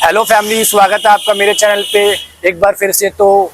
Hello family, स्वागत है आपका मेरे चैनल पे एक बार फिर से। तो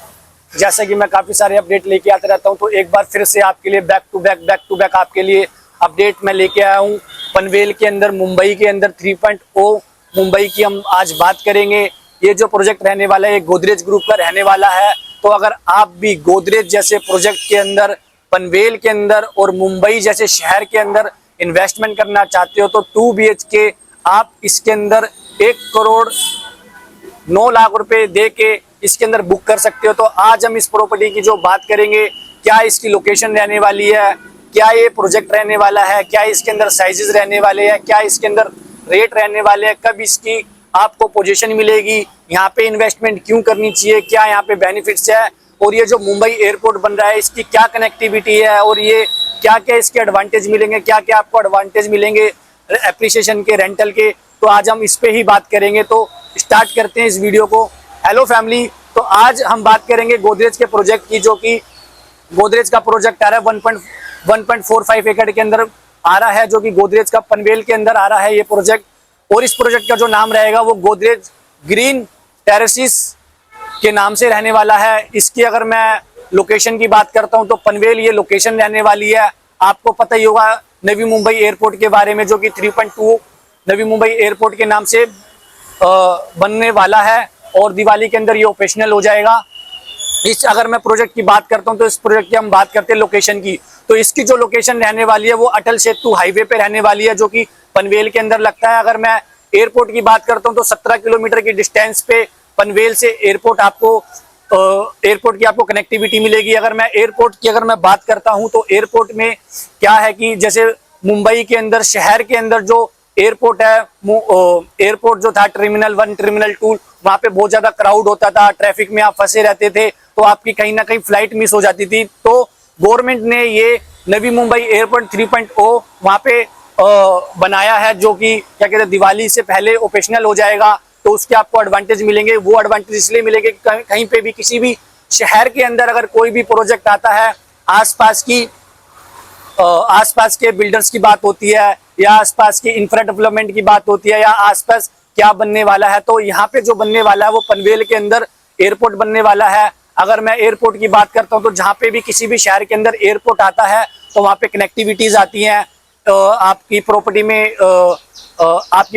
जैसा कि मैं काफ़ी सारे अपडेट लेके आता रहता हूं, तो एक बार फिर से आपके लिए बैक टू बैक आपके लिए अपडेट मैं लेके आया हूं। पनवेल के अंदर, मुंबई के अंदर 3.0 मुंबई की हम आज बात करेंगे। ये जो प्रोजेक्ट रहने वाला है, ये गोदरेज ग्रुप का रहने वाला है। तो अगर आप भी गोदरेज जैसे प्रोजेक्ट के अंदर, पनवेल के अंदर और मुंबई जैसे शहर के अंदर इन्वेस्टमेंट करना चाहते हो, तो 2 BHK आप इसके अंदर 1,09,00,000 रुपए दे के इसके अंदर बुक कर सकते हो। तो आज हम इस प्रॉपर्टी की जो बात करेंगे, क्या इसकी लोकेशन रहने वाली है, क्या ये प्रोजेक्ट रहने वाला है, क्या इसके अंदर साइजेस रहने वाले हैं, क्या इसके अंदर रेट रहने वाले हैं, कब इसकी आपको पोजीशन मिलेगी, यहाँ पे इन्वेस्टमेंट क्यों करनी चाहिए, क्या यहाँ पे बेनिफिट्स है, और ये जो मुंबई एयरपोर्ट बन रहा है इसकी क्या कनेक्टिविटी है, और ये क्या क्या इसके एडवांटेज मिलेंगे, क्या क्या आपको एडवांटेज मिलेंगे एप्रिसिएशन के, रेंटल के। तो आज हम इस पे ही बात करेंगे। तो स्टार्ट करते हैं इस वीडियो को। हेलो फैमिली, तो आज हम बात करेंगे गोदरेज के प्रोजेक्ट की, जो कि गोदरेज का प्रोजेक्ट आ रहा है 1.45 एकड़ के अंदर आ रहा है, जो कि गोदरेज का पनवेल के अंदर आ रहा है ये प्रोजेक्ट। और इस प्रोजेक्ट का जो नाम रहेगा वो गोदरेज ग्रीन टेरेसिस के नाम से रहने वाला है। इसकी अगर मैं लोकेशन की बात करता हूं, तो पनवेल ये लोकेशन रहने वाली है। आपको पता ही होगा नवी मुंबई एयरपोर्ट के बारे में, जो कि 3.2 नवी मुंबई एयरपोर्ट के नाम से बनने वाला है, और दिवाली के अंदर ये ऑपरेशनल हो जाएगा। अगर मैं प्रोजेक्ट की बात करता हूं, तो इस प्रोजेक्ट की हम बात करते हैं लोकेशन की। तो इसकी जो लोकेशन रहने वाली है वो अटल सेतु हाईवे पे रहने वाली है, जो कि पनवेल के अंदर लगता है। अगर मैं एयरपोर्ट की बात करता हूं, तो 17 किलोमीटर की डिस्टेंस पे पनवेल से एयरपोर्ट की आपको कनेक्टिविटी मिलेगी। अगर मैं एयरपोर्ट की बात करता हूं, तो एयरपोर्ट में क्या है कि जैसे मुंबई के अंदर, शहर के अंदर जो एयरपोर्ट है, एयरपोर्ट जो था टर्मिनल 1, टर्मिनल 2, वहां पे बहुत ज्यादा क्राउड होता था, ट्रैफिक में आप फंसे रहते थे, तो आपकी कहीं ना कहीं फ्लाइट मिस हो जाती थी। तो गवर्नमेंट ने ये नवी मुंबई एयरपोर्ट 3.0 वहां पे बनाया है, जो कि क्या कहते हैं दिवाली से पहले ऑपरेशनल हो जाएगा। तो उसके आपको एडवांटेज मिलेंगे। वो एडवांटेज इसलिए मिलेंगे कि कहीं पे भी, किसी भी शहर के अंदर अगर कोई भी प्रोजेक्ट आता है, आसपास के बिल्डर्स की बात होती है, या आसपास की इंफ्रा डेवलपमेंट की बात होती है, या आसपास क्या बनने वाला है, तो यहाँ पे जो बनने वाला है वो पनवेल के अंदर एयरपोर्ट बनने वाला है। अगर मैं एयरपोर्ट की बात करता हूँ, तो जहाँ पे भी किसी भी शहर के अंदर एयरपोर्ट आता है, तो वहाँ पे कनेक्टिविटीज आती हैं, आपकी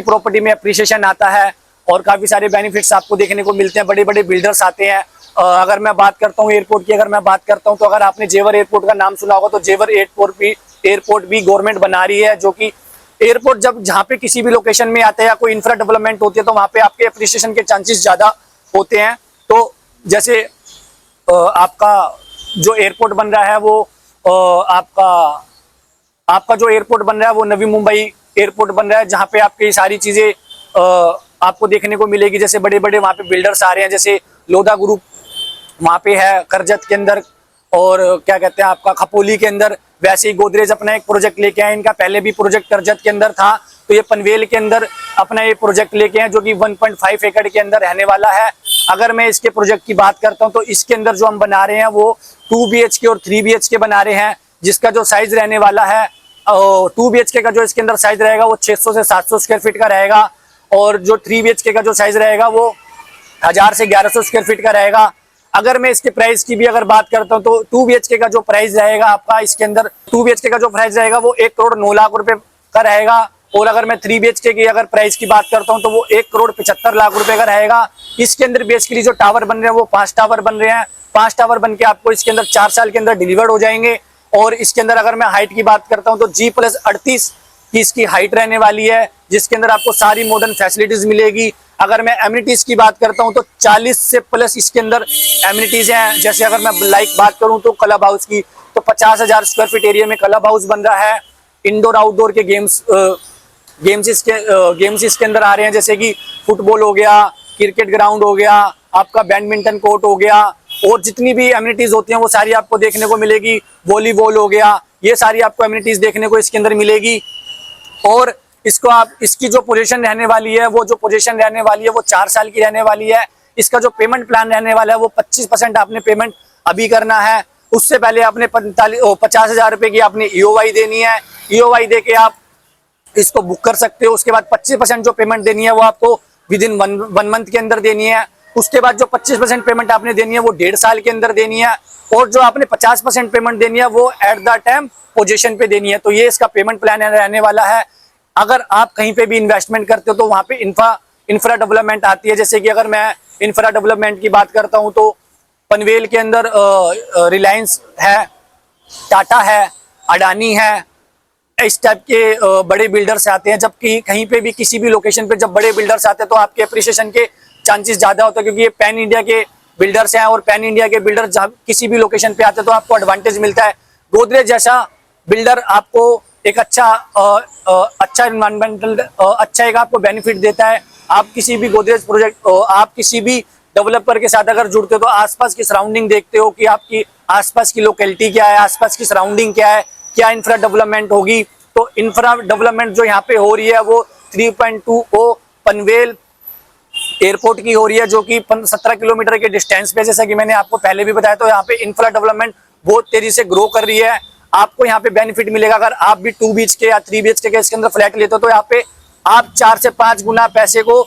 प्रॉपर्टी में अप्रिसिएशन आता है, और काफी सारे बेनिफिट्स आपको देखने को मिलते हैं। बड़े बड़े बिल्डर्स आते हैं। अगर मैं बात करता हूँ एयरपोर्ट की, तो अगर आपने जेवर एयरपोर्ट का नाम सुना होगा, तो जेवर एयरपोर्ट भी गवर्नमेंट बना रही है, जो कि एयरपोर्ट जब जहाँ पे किसी भी लोकेशन में आता है या कोई इंफ्रा डेवलपमेंट होती है, तो वहाँ पे आपके अप्रिसिएशन के चांसेस ज्यादा होते हैं। तो जैसे आपका जो एयरपोर्ट बन रहा है वो आपका जो एयरपोर्ट बन रहा है वो नवी मुंबई एयरपोर्ट बन रहा है, जहाँ पे आपकी सारी चीजें आपको देखने को मिलेगी। जैसे बड़े बड़े वहाँ पे बिल्डर्स आ रहे हैं, जैसे लोधा ग्रुप वहाँ पे है करजत के अंदर, और क्या कहते हैं आपका खपोली के अंदर। वैसे ही गोदरेज अपना एक प्रोजेक्ट लेके आए, इनका पहले भी प्रोजेक्ट करजत के अंदर था, तो ये पनवेल के अंदर अपना ये प्रोजेक्ट लेके आए, जो कि 1.5 एकड़ के अंदर रहने वाला है। अगर मैं इसके प्रोजेक्ट की बात करता हूँ, तो इसके अंदर जो हम बना रहे हैं वो 2 BHK और 3 BHK बना रहे हैं, जिसका जो साइज रहने वाला है 2 BHK का जो इसके अंदर साइज रहेगा वो 600 से 700 स्क्वायर फीट का रहेगा, और जो 3 BHK का जो साइज रहेगा वो 1000 से 1100 स्क्वायर फीट का रहेगा। अगर मैं इसके प्राइस की भी अगर बात करता हूं, तो 2 BHK का जो प्राइस रहेगा आपका इसके अंदर, 2 BHK का जो प्राइस रहेगा वो 1,09,00,000 रुपए का रहेगा। और अगर मैं 3 BHK की अगर प्राइस की बात करता हूं, तो वो 1,75,00,000 रुपए का रहेगा। इसके अंदर बेसिकली जो टावर बन रहे हैं वो 5 टावर बन रहे हैं। 5 टावर बन के आपको इसके अंदर 4 साल के अंदर डिलीवर्ड हो जाएंगे। और इसके अंदर अगर मैं हाइट की बात करता हूँ, तो G+38 की इसकी हाइट रहने वाली है, जिसके अंदर आपको सारी मॉडर्न फैसिलिटीज मिलेगी। अगर मैं एमिनिटीज की बात करता हूं, तो 40 से प्लस इसके अंदर एमिनिटीज हैं। जैसे अगर मैं बात करूं तो क्लब हाउस की, तो 50,000 स्क्वायर फीट एरिया में क्लब हाउस बन रहा है। इंडोर आउटडोर के गेम्स इसके अंदर आ रहे हैं, जैसे कि फुटबॉल हो गया, क्रिकेट ग्राउंड हो गया, आपका बैडमिंटन कोर्ट हो गया, और जितनी भी एमिनिटीज होती हैं वो सारी आपको देखने को मिलेगी। वॉलीबॉल हो गया, ये सारी आपको एमिनिटीज देखने को इसके अंदर मिलेगी। और इसकी जो पोजीशन रहने वाली है वो 4 साल की रहने वाली है। इसका जो पेमेंट प्लान रहने वाला है वो 25% आपने पेमेंट अभी करना है। उससे पहले आपने 50,000 रुपए की आपने EOI देनी है। EOI दे के आप इसको बुक कर सकते हो। उसके बाद 25% जो पेमेंट देनी है वो आपको विद इन वन मंथ के अंदर देनी है। उसके बाद जो 25% पेमेंट आपने देनी है वो 1.5 साल के अंदर देनी है, और जो आपने 50% पेमेंट देनी है वो एट द टाइम पोजीशन पे देनी है। तो ये इसका पेमेंट प्लान रहने वाला है। अगर आप कहीं पे भी इन्वेस्टमेंट करते हो तो वहाँ पे इंफ्रा डेवलपमेंट आती है। जैसे कि अगर मैं इंफ्रा डेवलपमेंट की बात करता हूँ तो पनवेल के अंदर रिलायंस है, टाटा है, अडानी है, इस टाइप के बड़े बिल्डर्स आते हैं। जबकि कहीं पे भी किसी भी लोकेशन पे जब बड़े बिल्डर्स आते हैं तो आपके अप्रिसिएशन के चांसेस ज्यादा होते हैं, क्योंकि ये पैन इंडिया के बिल्डर्स हैं, और पैन इंडिया के बिल्डर जब किसी भी लोकेशन पे आते हैं तो आपको एडवांटेज मिलता है। गोदरेज जैसा बिल्डर आपको एक अच्छा इन्वायरमेंटल अच्छा एक आपको बेनिफिट देता है। आप किसी भी गोदरेज प्रोजेक्ट आप किसी भी डेवलपर के साथ अगर जुड़ते हो तो आसपास की सराउंडिंग देखते हो कि आपकी आसपास की लोकेलिटी क्या है, आसपास की सराउंडिंग क्या है, क्या इंफ्रा डेवलपमेंट होगी। तो इंफ्रा डेवलपमेंट जो यहाँ पे हो रही है वो 3.20 पनवेल एयरपोर्ट की हो रही है, जो कि 17 किलोमीटर के डिस्टेंस पे। जैसा कि मैंने आपको पहले भी बताया, तो यहाँ पे इंफ्रा डेवलपमेंट बहुत तेजी से ग्रो कर रही है। आपको यहाँ पे बेनिफिट मिलेगा। अगर आप भी 2 BHK या 3 BHK के इसके अंदर फ्लैट लेते हो तो यहाँ पे आप 4 से 5 गुना पैसे को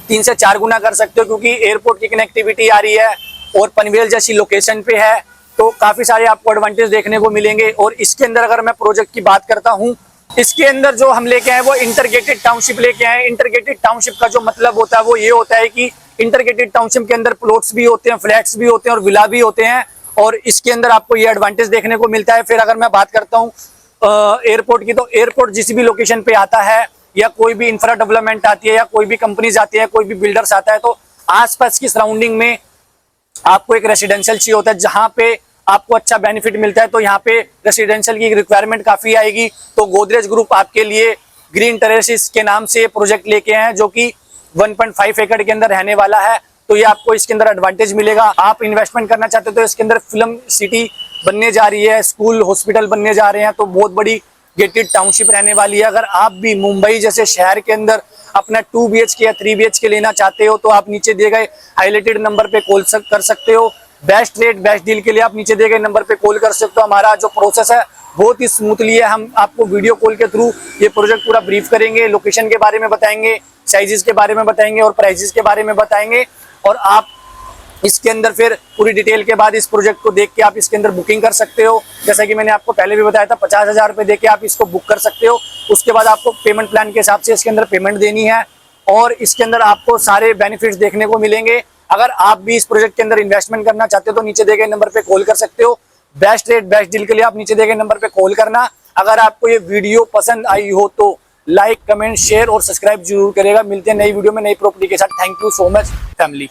3 से 4 गुना कर सकते हो, क्योंकि एयरपोर्ट की कनेक्टिविटी आ रही है और पनवेल जैसी लोकेशन पे है। तो काफी सारे आपको एडवांटेज देखने को मिलेंगे। और इसके अंदर अगर मैं प्रोजेक्ट की बात करता हूँ, इसके अंदर जो हम लेके आए वो इंटरगेटेड टाउनशिप लेके आए। इंटरगेटेड टाउनशिप का जो मतलब होता है वो ये होता है कि इंटरगेटेड टाउनशिप के अंदर प्लॉट्स भी होते हैं, फ्लैट्स भी होते हैं और विला भी होते हैं, और इसके अंदर आपको ये एडवांटेज देखने को मिलता है। फिर अगर मैं बात करता हूँ एयरपोर्ट की, तो एयरपोर्ट जिस भी लोकेशन पे आता है या कोई भी इंफ्रा डेवलपमेंट आती है या कोई भी कंपनीज आती है, कोई भी बिल्डर्स आता है, तो आसपास की सराउंडिंग में आपको एक रेसिडेंशियल चाहिए होता है जहां पे आपको अच्छा बेनिफिट मिलता है। तो यहाँ पे रेसिडेंशियल की रिक्वायरमेंट काफी आएगी। तो गोदरेज ग्रुप आपके लिए ग्रीन टेरेसिस के नाम से प्रोजेक्ट लेके आए हैं, जो कि 1.5 एकड़ के अंदर रहने वाला है। तो ये आपको इसके अंदर एडवांटेज मिलेगा। आप इन्वेस्टमेंट करना चाहते हो तो इसके अंदर फिल्म सिटी बनने जा रही है, स्कूल हॉस्पिटल बनने जा रहे हैं, तो बहुत बड़ी गेटेड टाउनशिप रहने वाली है। अगर आप भी मुंबई जैसे शहर के अंदर अपना 2 BHK या 3 BHK लेना चाहते हो तो आप नीचे दिए गए हाईलाइटेड नंबर पे कॉल कर सकते हो। बेस्ट रेट बेस्ट डील के लिए आप नीचे दिए गए नंबर पे कॉल कर सकते हो। हमारा जो प्रोसेस है बहुत ही स्मूथली है। हम आपको वीडियो कॉल के थ्रू ये प्रोजेक्ट पूरा ब्रीफ करेंगे, लोकेशन के बारे में बताएंगे, साइजेस के बारे में बताएंगे और प्राइजेस के बारे में बताएंगे। और आप इसके अंदर फिर पूरी डिटेल के बाद इस प्रोजेक्ट को देख के आप इसके अंदर बुकिंग कर सकते हो। जैसा कि मैंने आपको पहले भी बताया था, 50,000 रुपये दे के आप इसको बुक कर सकते हो। उसके बाद आपको पेमेंट प्लान के हिसाब से इसके अंदर पेमेंट देनी है, और इसके अंदर आपको सारे बेनिफिट्स देखने को मिलेंगे। अगर आप भी इस प्रोजेक्ट के अंदर इन्वेस्टमेंट करना चाहते हो तो नीचे दिए गए नंबर पे कॉल कर सकते हो। बेस्ट रेट बेस्ट डील के लिए आप नीचे दिए गए नंबर पे कॉल करना। अगर आपको ये वीडियो पसंद आई हो तो लाइक, कमेंट, शेयर और सब्सक्राइब जरूर करेगा। मिलते हैं नई वीडियो में नई प्रॉपर्टी के साथ। Thank you so much family.